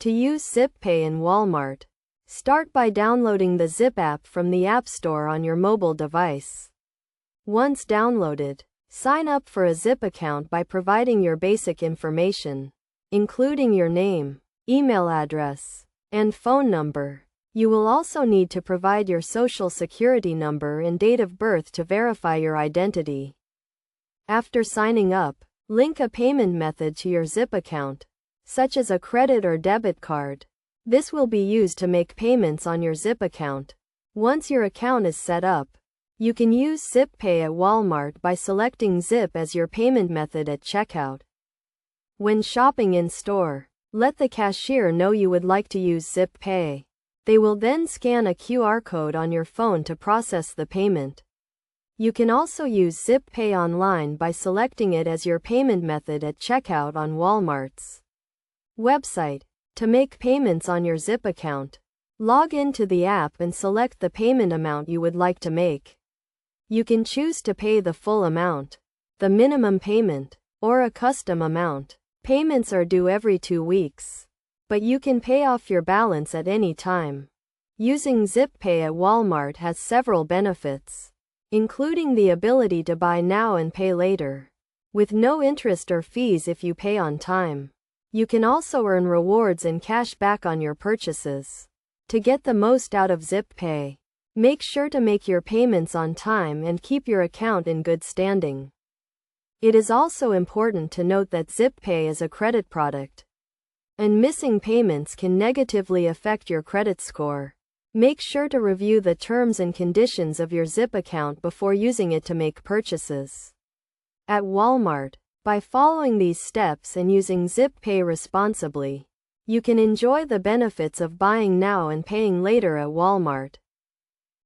To use ZipPay in Walmart, start by downloading the Zip app from the App Store on your mobile device. Once downloaded, sign up for a Zip account by providing your basic information, including your name, email address, and phone number. You will also need to provide your social security number and date of birth to verify your identity. After signing up, link a payment method to your Zip account, such as a credit or debit card. This will be used to make payments on your Zip account. Once your account is set up, you can use ZipPay at Walmart by selecting Zip as your payment method at checkout. When shopping in store, let the cashier know you would like to use ZipPay. They will then scan a QR code on your phone to process the payment. You can also use ZipPay online by selecting it as your payment method at checkout on Walmart's website. To make payments on your Zip account, log into the app and select the payment amount you would like to make. You can choose to pay the full amount, the minimum payment, or a custom amount. Payments are due every 2 weeks, but you can pay off your balance at any time. Using ZipPay at Walmart has several benefits, including the ability to buy now and pay later, with no interest or fees if you pay on time. You can also earn rewards and cash back on your purchases. To get the most out of ZipPay, make sure to make your payments on time and keep your account in good standing. It is also important to note that ZipPay is a credit product, and missing payments can negatively affect your credit score. Make sure to review the terms and conditions of your Zip account before using it to make purchases. At Walmart, by following these steps and using ZipPay responsibly, you can enjoy the benefits of buying now and paying later at Walmart.